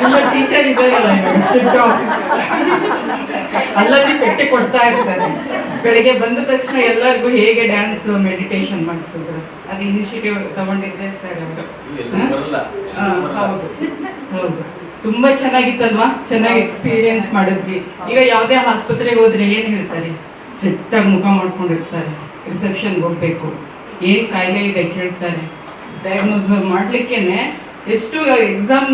ಇಲ್ಲ ಟೀಚರ್ ಇದ್ದಾರಲ್ಲ strict officer ಅಲ್ಲಲ್ಲಿ ಪೆಟ್ಟೆ ಕೊಡ್ತಾ ಇರ್ತಾರೆ. ಬೆಳಿಗ್ಗೆ ಬಂದ ತಕ್ಷಣ ಎಲ್ಲರಿಗೂ ಹೇಗೆ ಡ್ಯಾನ್ಸ್ ಮೆಡಿಟೇಷನ್ ಮಾಡಿಸಿದ್ರು, ಅದು ಇನಿಷಿಯೇಟಿವ್ ತಗೊಂಡಿದ್ದೆ ಸರ್ ಅವರು. ಹೌದು ಹೌದು, ತುಂಬಾ ಚೆನ್ನಾಗಿತ್ತಲ್ವಾ, ಚೆನ್ನಾಗಿ ಎಕ್ಸ್ಪೀರಿಯನ್ಸ್ ಮಾಡಿದ್ವಿ. ಈಗ ಯಾವುದೇ ಆಸ್ಪತ್ರೆಗೆ ಹೋದ್ರೆ ಏನ್ ಹೇಳ್ತಾರೆ, ಸ್ಟ್ರಿಕ್ಟ್ ಆಗಿ ಮುಖ ಮಾಡ್ಕೊಂಡಿರ್ತಾರೆ. ರಿಸೆಪ್ಷನ್ಗೆ ಹೋಗ್ಬೇಕು, ಏನ್ ಕಾಯಿಲೆ ಇದೆ ಕೇಳ್ತಾರೆ. ಡಯಾಗ್ನೋಸ್ ಮಾಡ್ಲಿಕ್ಕೇನೆ ಎಷ್ಟು ಎಕ್ಸಾಮ್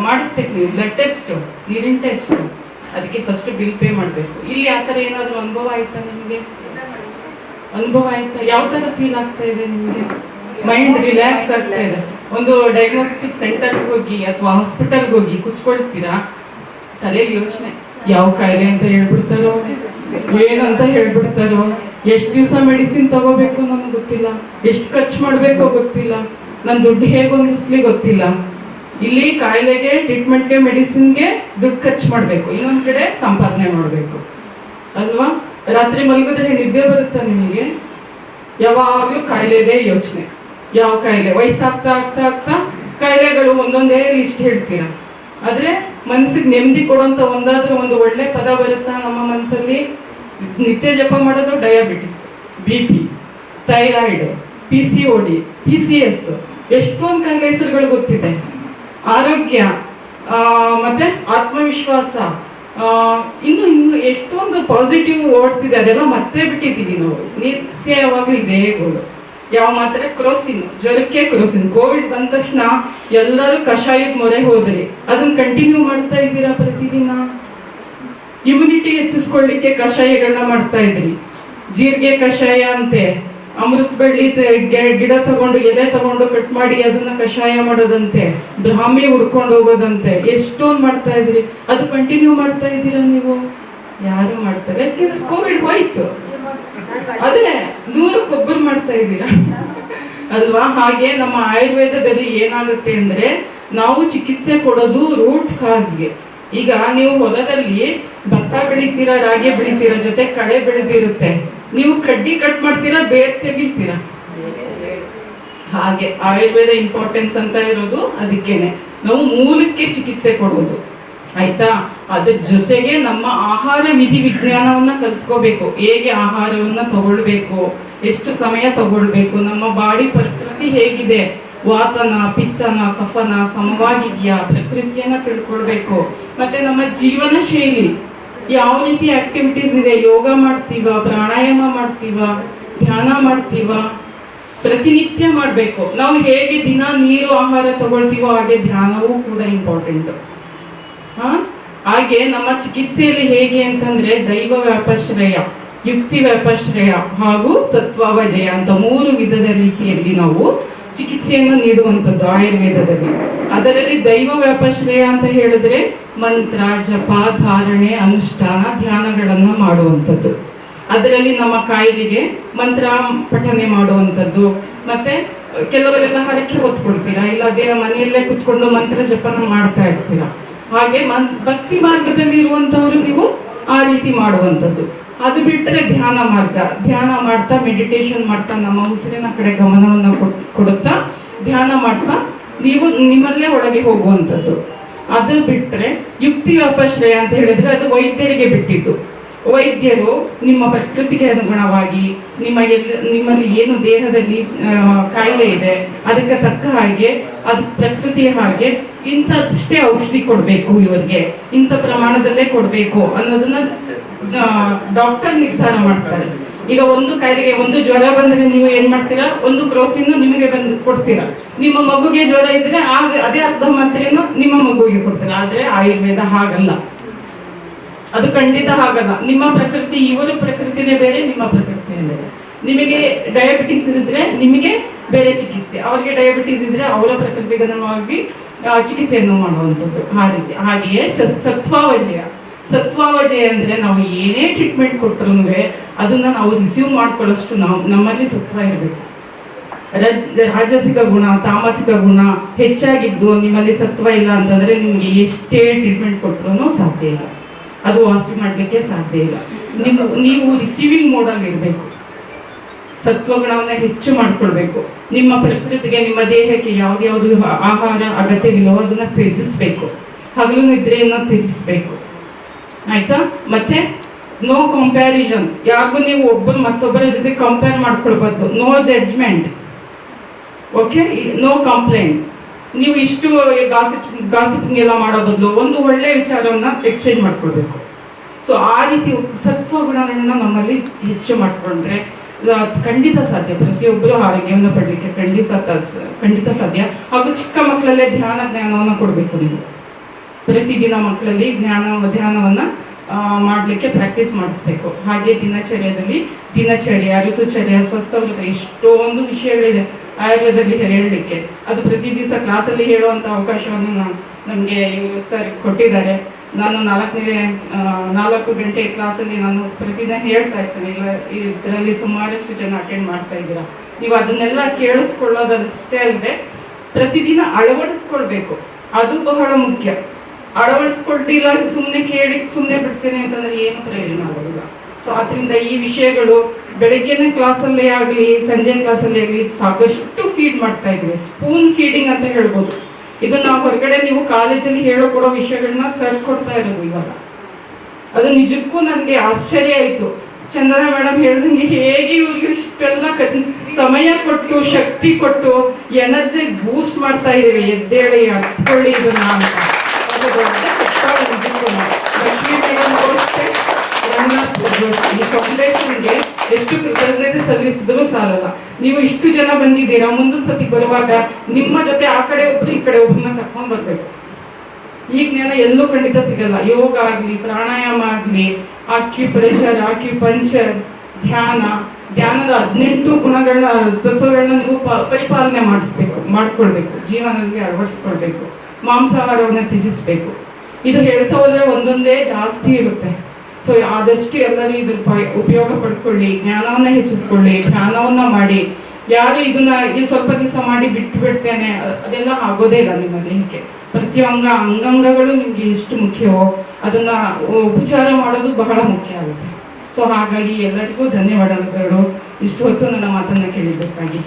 ಮಾಡಿಸ್ಬೇಕು ನೀವು, ಬ್ಲಡ್ ಟೆಸ್ಟ್, ನೀರಿನ ಟೆಸ್ಟ್, ಅದಕ್ಕೆ ಫಸ್ಟ್ ಬಿಲ್ ಪೇ ಮಾಡಬೇಕು. ಇಲ್ಲಿ ಆ ಥರ ಏನಾದರೂ ಅನುಭವ ಆಯ್ತಾ ನಿಮಗೆ? ಅನುಭವ ಆಯ್ತಾ? ಯಾವ ಥರ ಫೀಲ್ ಆಗ್ತಾ ಇದೆ ನಿಮಗೆ? ಮೈಂಡ್ ರಿಲ್ಯಾಕ್ಸ್ ಆಗ್ತಾ ಇದೆ? ಒಂದು ಡಯಾಗ್ನೋಸ್ಟಿಕ್ ಸೆಂಟರ್ಗೆ ಹೋಗಿ ಅಥವಾ ಹಾಸ್ಪಿಟಲ್ಗೆ ಹೋಗಿ ಕುತ್ಕೊಳ್ತೀರಾ, ತಲೆಯಲ್ಲಿ ಯೋಚನೆ, ಯಾವ ಕಾಯಿಲೆ ಅಂತ ಹೇಳ್ಬಿಡ್ತಾರೋ, ಏನಂತ ಹೇಳ್ಬಿಡ್ತಾರೋ, ಎಷ್ಟು ದಿವಸ ಮೆಡಿಸಿನ್ ತಗೋಬೇಕು ನಮ್ಗೆ ಗೊತ್ತಿಲ್ಲ, ಎಷ್ಟು ಖರ್ಚು ಮಾಡಬೇಕೋ ಗೊತ್ತಿಲ್ಲ, ನನ್ನ ದುಡ್ಡು ಹೇಗೆ ಹೊಂದಿಸ್ಲಿ ಗೊತ್ತಿಲ್ಲ. ಇಲ್ಲಿ ಕಾಯಿಲೆಗೆ, ಟ್ರೀಟ್ಮೆಂಟ್ಗೆ, ಮೆಡಿಸಿನ್ಗೆ ದುಡ್ಡು ಖರ್ಚು ಮಾಡಬೇಕು, ಇನ್ನೊಂದು ಕಡೆ ಸಂಪಾದನೆ ಮಾಡಬೇಕು ಅಲ್ವಾ? ರಾತ್ರಿ ಮಲಗಿದ್ರೆ ನಿದ್ದೆ ಬರುತ್ತಾ ನಿಮಗೆ? ಯಾವಾಗಲೂ ಕಾಯಿಲೆದೇ ಯೋಚನೆ. ಯಾವ ಕಾಯಿಲೆ? ವಯಸ್ಸಾಗ್ತಾ ಆಗ್ತಾ ಆಗ್ತಾ ಕಾಯಿಲೆಗಳು ಒಂದೊಂದೇ ಲಿಸ್ಟ್ ಹೇಳ್ತೀರಾ. ಆದ್ರೆ ಮನಸ್ಸಿಗೆ ನೆಮ್ಮದಿ ಕೊಡುವಂತ ಒಂದಾದ್ರೂ ಒಂದು ಒಳ್ಳೆ ಪದ ಬರುತ್ತಾ ನಮ್ಮ ಮನಸ್ಸಲ್ಲಿ? ನಿತ್ಯ ಜಪ ಮಾಡೋದು diabetes, BP, thyroid, PCOD, PCS, ಎಷ್ಟೊಂದು ಕಾಯಿಲೆ ಹೆಸರುಗಳು ಗೊತ್ತಿದೆ. ಆರೋಗ್ಯ, ಮತ್ತೆ ಆತ್ಮವಿಶ್ವಾಸ, ಇನ್ನು ಎಷ್ಟೊಂದು ಪಾಸಿಟಿವ್ ವರ್ಡ್ಸ್ ಇದೆ, ಅದೆಲ್ಲ ಮರ್ತೇ ಬಿಟ್ಟಿದ್ದೀವಿ ನಾವು. ನಿತ್ಯ ಯಾವಾಗಲೂ ಇದೇ ಗೋಳು. ಯಾವ ಮಾತ್ರೆ? ಕ್ರೋಸಿನ್, ಜ್ವರಕ್ಕೆ ಕ್ರೋಸಿನ್. ಕೋವಿಡ್ ಬಂದ ತಕ್ಷಣ ಎಲ್ಲರೂ ಕಷಾಯದ ಮೊರೆ ಹೋದ್ರಿ, ಅದನ್ನ ಕಂಟಿನ್ಯೂ ಮಾಡ್ತಾ ಇದ್ದೀರಾ ಪ್ರತಿದಿನ. ಇಮ್ಯುನಿಟಿ ಹೆಚ್ಚಿಸ್ಕೊಳ್ಳಿಕ್ಕೆ ಕಷಾಯಗಳನ್ನ ಮಾಡ್ತಾ ಇದ್ರಿ. ಜೀರಿಗೆ ಕಷಾಯ ಅಂತೆ, ಅಮೃತ ಬಳ್ಳಿ ಗಿಡ ತಗೊಂಡು ಎಲೆ ತಗೊಂಡು ಕಟ್ ಮಾಡಿ ಅದನ್ನ ಕಷಾಯ ಮಾಡೋದಂತೆ, ಬ್ರಾಹ್ಮಿ ಹುಡ್ಕೊಂಡು ಹೋಗೋದಂತೆ, ಎಷ್ಟೊಂದು ಮಾಡ್ತಾ ಇದ್ರಿ. ಅದು ಕಂಟಿನ್ಯೂ ಮಾಡ್ತಾ ಇದ್ದೀರಾ ನೀವು? ಯಾರು ಮಾಡ್ತಾರೆ? ಯಾಕೆಂದ್ರೆ ಕೋವಿಡ್ ಹೋಯ್ತು, ಅದೇ 100 ಮಾಡ್ತಾ ಇದ್ದೀರಾ ಅಲ್ವಾ? ಹಾಗೆ ನಮ್ಮ ಆಯುರ್ವೇದದಲ್ಲಿ ಏನಾಗುತ್ತೆ ಅಂದ್ರೆ, ನಾವು ಚಿಕಿತ್ಸೆ ಕೊಡೋದು ರೂಟ್ ಕಾಸ್ಗೆ. ಈಗ ನೀವು ಹೊಲದಲ್ಲಿ ಭತ್ತ ಬೆಳಿತೀರಾ, ರಾಗಿ ಬೆಳಿತೀರಾ, ಜೊತೆ ಕಳೆ ಬೆಳೆದಿರುತ್ತೆ, ನೀವು ಕಡ್ಡಿ ಕಟ್ ಮಾಡ್ತೀರಾ, ಬೇರ್ ತೆಗಿತೀರಾ. ಹಾಗೆ ಆಯುರ್ವೇದ ಇಂಪಾರ್ಟೆನ್ಸ್ ಅಂತ ಇರೋದು ಅದಕ್ಕೇನೆ. ನಾವು ಮೂಲಕ್ಕೆ ಚಿಕಿತ್ಸೆ ಕೊಡೋದು, ಆಯ್ತಾ? ಅದ್ರ ಜೊತೆಗೆ ನಮ್ಮ ಆಹಾರ ವಿಧಿ ವಿಜ್ಞಾನವನ್ನ ಕಲ್ತ್ಕೋಬೇಕು. ಹೇಗೆ ಆಹಾರವನ್ನ ತಗೊಳ್ಬೇಕು, ಎಷ್ಟು ಸಮಯ ತಗೊಳ್ಬೇಕು, ನಮ್ಮ ಬಾಡಿ ಪ್ರಕೃತಿ ಹೇಗಿದೆ, ವಾತನ, ಪಿತ್ತನ, ಕಫನ ಸಮವಾಗಿದೆಯಾ, ಪ್ರಕೃತಿಯನ್ನ ತಿಳ್ಕೊಳ್ಬೇಕು. ಮತ್ತೆ ನಮ್ಮ ಜೀವನ ಶೈಲಿ, ಯಾವ ರೀತಿ ಆಕ್ಟಿವಿಟೀಸ್ ಇದೆ, ಯೋಗ ಮಾಡ್ತೀವ, ಪ್ರಾಣಾಯಾಮ ಮಾಡ್ತೀವ, ಧ್ಯಾನ ಮಾಡ್ತೀವ, ಪ್ರತಿನಿತ್ಯ ಮಾಡಬೇಕು. ನಾವು ಹೇಗೆ ದಿನ ನೀರು ಆಹಾರ ತಗೊಳ್ತೀವೋ ಹಾಗೆ ಧ್ಯಾನವೂ ಕೂಡ ಇಂಪಾರ್ಟೆಂಟ್. ಹಾಗೆ ನಮ್ಮ ಚಿಕಿತ್ಸೆಯಲ್ಲಿ ಹೇಗೆ ಅಂತಂದ್ರೆ, ದೈವ ವ್ಯಾಪಶ್ರಯ, ಯುಕ್ತಿ ವ್ಯಾಪಶ್ರಯ ಹಾಗೂ ಸತ್ವಾವಜಯ ಅಂತ 3 ವಿಧದ ರೀತಿಯಲ್ಲಿ ನಾವು ಚಿಕಿತ್ಸೆಯನ್ನು ನೀಡುವಂಥದ್ದು ಆಯುರ್ವೇದದಲ್ಲಿ. ಅದರಲ್ಲಿ ದೈವ ವ್ಯಾಪಶ್ರಯ ಅಂತ ಹೇಳಿದ್ರೆ ಮಂತ್ರ, ಜಪ, ಧಾರಣೆ, ಅನುಷ್ಠಾನ, ಧ್ಯಾನಗಳನ್ನ ಮಾಡುವಂಥದ್ದು. ಅದರಲ್ಲಿ ನಮ್ಮ ಕಾಯಿಲೆಗೆ ಮಂತ್ರ ಪಠನೆ ಮಾಡುವಂಥದ್ದು. ಮತ್ತೆ ಕೆಲವರೆಲ್ಲ ಹರಕೆ ಹೊತ್ಕೊಳ್ತೀರಾ, ಇಲ್ಲ ದೇವ ಮನೆಯಲ್ಲೇ ಕುತ್ಕೊಂಡು ಮಂತ್ರ ಜಪನ ಮಾಡ್ತಾ ಇರ್ತೀರಾ. ಹಾಗೆ ಭಕ್ತಿ ಮಾರ್ಗದಲ್ಲಿ ಇರುವಂತವರು ನೀವು ಆ ರೀತಿ ಮಾಡುವಂಥದ್ದು. ಅದು ಬಿಟ್ಟರೆ ಧ್ಯಾನ ಮಾರ್ಗ, ಧ್ಯಾನ ಮಾಡ್ತಾ, ಮೆಡಿಟೇಷನ್ ಮಾಡ್ತಾ, ನಮ್ಮ ಉಸಿರಿನ ಕಡೆ ಗಮನವನ್ನು ಕೊಡುತ್ತಾ ಧ್ಯಾನ ಮಾಡ್ತಾ ನೀವು ನಿಮ್ಮಲ್ಲೇ ಒಳಗೆ ಹೋಗುವಂಥದ್ದು. ಅದು ಬಿಟ್ಟರೆ ಯುಕ್ತಿ ವ್ಯಾಪಶ್ರಯ ಅಂತ ಹೇಳಿದ್ರೆ ಅದು ವೈದ್ಯರಿಗೆ ಬಿಟ್ಟಿದ್ದು. ವೈದ್ಯರು ನಿಮ್ಮ ಪ್ರಕೃತಿಗೆ ಅನುಗುಣವಾಗಿ ನಿಮ್ಮಲ್ಲಿ ಏನು ದೇಹದಲ್ಲಿ ಕಾಯಿಲೆ ಇದೆ ಅದಕ್ಕೆ ತಕ್ಕ ಹಾಗೆ, ಅದು ಪ್ರಕೃತಿಯ ಹಾಗೆ ಇಂಥಷ್ಟೇ ಔಷಧಿ ಕೊಡಬೇಕು, ಇವರಿಗೆ ಇಂಥ ಪ್ರಮಾಣದಲ್ಲೇ ಕೊಡಬೇಕು ಅನ್ನೋದನ್ನ ಡಾಕ್ಟರ್ ನಿರ್ಧಾರ ಮಾಡ್ತಾರೆ. ಈಗ ಒಂದು ಕಾಯಿಲೆಗೆ, ಒಂದು ಜ್ವರ ಬಂದ್ರೆ ನೀವು ಏನ್ ಮಾಡ್ತೀರಾ, ಒಂದು ಕ್ರೋಸಿನ್ ನಿಮಗೆ ಬಂದು ಕೊಡ್ತೀರಾ. ನಿಮ್ಮ ಮಗುಗೆ ಜ್ವರ ಇದ್ರೆ ಅದೇ ಅರ್ಧ ಮಾತ್ರೆಯನ್ನು ನಿಮ್ಮ ಮಗುವಿಗೆ ಕೊಡ್ತೀರಾ. ಆದ್ರೆ ಆಯುರ್ವೇದ ಹಾಗಲ್ಲ, ಅದು ಖಂಡಿತ ಹಾಗಲ್ಲ. ನಿಮ್ಮ ಪ್ರಕೃತಿ, ಇವರ ಪ್ರಕೃತಿನೇ ಬೇರೆ, ನಿಮ್ಮ ಪ್ರಕೃತಿನೇ ಬೇರೆ. ನಿಮಗೆ ಡಯಾಬಿಟಿಸ್ ಇದ್ರೆ ನಿಮಗೆ ಬೇರೆ ಚಿಕಿತ್ಸೆ, ಅವರಿಗೆ ಡಯಾಬಿಟಿಸ್ ಇದ್ರೆ ಅವರ ಪ್ರಕೃತಿಗನುವಾಗಿ ಚಿಕಿತ್ಸೆಯನ್ನು ಮಾಡುವಂಥದ್ದು. ಹಾಗೆಯೇ ಸತ್ವಾವಜಯ. ಸತ್ವಾವಜಯ ಅಂದ್ರೆ ನಾವು ಏನೇ ಟ್ರೀಟ್ಮೆಂಟ್ ಕೊಟ್ಟರು ಅದನ್ನ ನಾವು ರಿಸೀವ್ ಮಾಡ್ಕೊಳ್ಳೋಷ್ಟು ನಮ್ಮಲ್ಲಿ ಸತ್ವ ಇರಬೇಕು. ರಾಜಸಿಕ ಗುಣ, ತಾಮಸಿಕ ಗುಣ ಹೆಚ್ಚಾಗಿದ್ದು ನಿಮ್ಮಲ್ಲಿ ಸತ್ವ ಇಲ್ಲ ಅಂತಂದ್ರೆ ನಿಮ್ಗೆ ಎಷ್ಟೇ ಟ್ರೀಟ್ಮೆಂಟ್ ಕೊಟ್ಟರು ಸಾಧ್ಯ ಇಲ್ಲ, ಅದು ವಾಸಿ ಮಾಡ್ಲಿಕ್ಕೆ ಸಾಧ್ಯ ಇಲ್ಲ. ನೀವು ರಿಸೀವಿಂಗ್ ಮೋಡಲ್ಲಿ ಇರಬೇಕು. ಸತ್ವಗುಣವನ್ನ ಹೆಚ್ಚು ಮಾಡ್ಕೊಳ್ಬೇಕು. ನಿಮ್ಮ ಪ್ರಕೃತಿಗೆ, ನಿಮ್ಮ ದೇಹಕ್ಕೆ ಯಾವ್ದು ಆಹಾರ ಅಗತ್ಯವಿಲ್ಲವೋ ಅದನ್ನ ತ್ಯಜಿಸ್ಬೇಕು. ಹಗಲು ನಿದ್ರೆಯನ್ನ ತ್ಯಜಿಸ್ಬೇಕು, ಆಯ್ತಾ? ಮತ್ತೆ ನೋ ಕಂಪ್ಯಾರಿಸನ್, ಯಾರಿಗೂ ನೀವು ಒಬ್ಬರು ಮತ್ತೊಬ್ಬರ ಜೊತೆ ಕಂಪೇರ್ ಮಾಡ್ಕೊಳ್ಬಾರ್ದು. No judgement, okay, no complaint. ನೀವು ಇಷ್ಟು ಗಾಸಿಪಿಂಗ್ ಎಲ್ಲ ಮಾಡೋ ಬದಲು ಒಂದು ಒಳ್ಳೆಯ ವಿಚಾರವನ್ನ ಎಕ್ಸ್ಚೇಂಜ್ ಮಾಡ್ಕೊಳ್ಬೇಕು. ಸೊ ಆ ರೀತಿ ಸತ್ವಗುಣಗಳನ್ನ ನಮ್ಮಲ್ಲಿ ಹೆಚ್ಚು ಮಾಡ್ಕೊಂಡ್ರೆ ಖಂಡಿತ ಸಾಧ್ಯ. ಪ್ರತಿಯೊಬ್ಬರು ಆರೋಗ್ಯವನ್ನು ಪಡಲಿಕ್ಕೆ ಖಂಡಿತ ಸಾಧ್ಯ. ಹಾಗೂ ಚಿಕ್ಕ ಮಕ್ಕಳಲ್ಲೇ ಜ್ಞಾನವನ್ನು ಕೊಡಬೇಕು. ನೀವು ಪ್ರತಿದಿನ ಮಕ್ಕಳಲ್ಲಿ ಧ್ಯಾನವನ್ನ ಮಾಡಲಿಕ್ಕೆ ಪ್ರಾಕ್ಟೀಸ್ ಮಾಡಿಸ್ಬೇಕು. ಹಾಗೆ ದಿನಚರ್ಯ, ಋತುಚರ್ಯ, ಸ್ವಸ್ಥವ್ರತ, ಎಷ್ಟೊಂದು ವಿಷಯಗಳಿದೆ ಆಯುರ್ವೇದದಲ್ಲಿ ಹೇಳಲಿಕ್ಕೆ. ಅದು ಪ್ರತಿ ದಿವಸ ಕ್ಲಾಸಲ್ಲಿ ಹೇಳುವಂಥ ಅವಕಾಶವನ್ನು ನಮಗೆ ಇವರು ಸರ್ ಕೊಟ್ಟಿದ್ದಾರೆ. ನಾನು 4 ಗಂಟೆ ಕ್ಲಾಸಲ್ಲಿ ನಾನು ಪ್ರತಿದಿನ ಹೇಳ್ತಾ ಇರ್ತೇನೆ. ಇದರಲ್ಲಿ ಸುಮಾರಷ್ಟು ಜನ ಅಟೆಂಡ್ ಮಾಡ್ತಾ ಇದ್ದೀರಾ. ನೀವು ಅದನ್ನೆಲ್ಲ ಕೇಳಿಸ್ಕೊಳ್ಳೋದಷ್ಟೇ ಅಲ್ಲದೆ ಪ್ರತಿದಿನ ಅಳವಡಿಸ್ಕೊಳ್ಬೇಕು. ಅದು ಬಹಳ ಮುಖ್ಯ. ಅಳವಡಿಸ್ಕೊಳ್ತಿಲ್ಲ, ಸುಮ್ಮನೆ ಕೇಳಿ ಸುಮ್ಮನೆ ಬಿಡ್ತೇನೆ ಅಂತಂದ್ರೆ ಏನು ಪ್ರಯೋಜನ ಆಗೋದಿಲ್ಲ. ಸೊ ಅದರಿಂದ ಈ ವಿಷಯಗಳು ಬೆಳಗ್ಗೆನ ಕ್ಲಾಸಲ್ಲೇ ಆಗಲಿ ಸಂಜೆ ಕ್ಲಾಸಲ್ಲೇ ಆಗಲಿ ಸಾಕಷ್ಟು ಫೀಡ್ ಮಾಡ್ತಾ ಇದ್ವಿ. ಸ್ಪೂನ್ ಫೀಡಿಂಗ್ ಅಂತ ಹೇಳ್ಬೋದು. ಇದು ನಾವು ಹೊರಗಡೆ ನೀವು ಕಾಲೇಜಲ್ಲಿ ಕೊಡೋ ವಿಷಯಗಳನ್ನ ಸರ್ ಕೊಡ್ತಾ ಇರೋದು ಇವಾಗ. ಅದು ನಿಜಕ್ಕೂ ನನಗೆ ಆಶ್ಚರ್ಯ ಆಯಿತು. ಚಂದನ ಮೇಡಮ್ ಹೇಳಿದಂಗೆ ಹೇಗೆ ಇವ್ರಿಗೆ ಇಷ್ಟೆಲ್ಲ ಸಮಯ ಕೊಟ್ಟು ಶಕ್ತಿ ಕೊಟ್ಟು ಎನರ್ಜಿ ಬೂಸ್ಟ್ ಮಾಡ್ತಾ ಇದ್ದೇವೆ. ಎದ್ದೇಳಿ ಹತ್ಕೊಳ್ಳಿ ಇದನ್ನ ಅಂತ. ಅದು ದೊಡ್ಡ ನಿಜಕ್ಕೂ ಲಕ್ಷ್ಮೀ ಮೇಡಮ್ ಅಷ್ಟೇ ಈ ಫೌಂಡೇಶನ್ಗೆ ಎಷ್ಟು ಕೃತಜ್ಞತೆ ಸಲ್ಲಿಸಿದ್ರು ಸಾಲಲ್ಲ. ನೀವು ಇಷ್ಟು ಜನ ಬಂದಿದ್ದೀರಾ, ಮುಂದಿನ ಸತಿ ಬರುವಾಗ ನಿಮ್ಮ ಜೊತೆ ಆ ಕಡೆ ಒಬ್ರು ಈ ಕಡೆ ಒಬ್ರನ್ನ ಕರ್ಕೊಂಡು ಬರ್ಬೇಕು. ಈ ಜ್ಞಾನ ಎಲ್ಲೂ ಖಂಡಿತ ಸಿಗಲ್ಲ. ಯೋಗ ಆಗ್ಲಿ, ಪ್ರಾಣಾಯಾಮ ಆಗ್ಲಿ, ಆಕ್ಯುಪ್ರೆಷರ್, ಆಕ್ಯುಪಂಚರ್, ಧ್ಯಾನದ 18 ಗುಣಗಳನ್ನ, ತತ್ವಗಳನ್ನ ನೀವು ಪರಿಪಾಲನೆ ಮಾಡ್ಕೊಳ್ಬೇಕು, ಜೀವನದಲ್ಲಿ ಅಳವಡಿಸ್ಕೊಳ್ಬೇಕು. ಮಾಂಸಾಹಾರವನ್ನ ತ್ಯಜಿಸ್ಬೇಕು. ಇದು ಹೇಳ್ತಾ ಹೋದ್ರೆ ಒಂದೊಂದೇ ಜಾಸ್ತಿ ಇರುತ್ತೆ. ಸೊ ಆದಷ್ಟು ಎಲ್ಲರೂ ಇದ್ರ ಉಪಯೋಗ ಪಡ್ಕೊಳ್ಳಿ, ಜ್ಞಾನವನ್ನ ಹೆಚ್ಚಿಸ್ಕೊಳ್ಳಿ, ಧ್ಯಾನವನ್ನ ಮಾಡಿ. ಯಾರು ಇದನ್ನ ಈ ಸ್ವಲ್ಪ ದಿವಸ ಮಾಡಿ ಬಿಟ್ಟು ಬಿಡ್ತೇನೆ ಅದೆಲ್ಲ ಆಗೋದೇ ಇಲ್ಲ. ನಿಮ್ಮ ದೇಹಕ್ಕೆ ಪ್ರತಿಯೊಂದು ಅಂಗಾಂಗಗಳು ನಿಮ್ಗೆ ಎಷ್ಟು ಮುಖ್ಯವೋ ಅದನ್ನ ಉಪಚಾರ ಮಾಡೋದು ಬಹಳ ಮುಖ್ಯ ಆಗುತ್ತೆ. ಸೊ ಹಾಗಾಗಿ ಎಲ್ಲರಿಗೂ ಧನ್ಯವಾದಗಳು ಇಷ್ಟು ಹೊತ್ತು ನನ್ನ ಮಾತನ್ನ ಕೇಳಿದ್ದಕ್ಕಾಗಿ.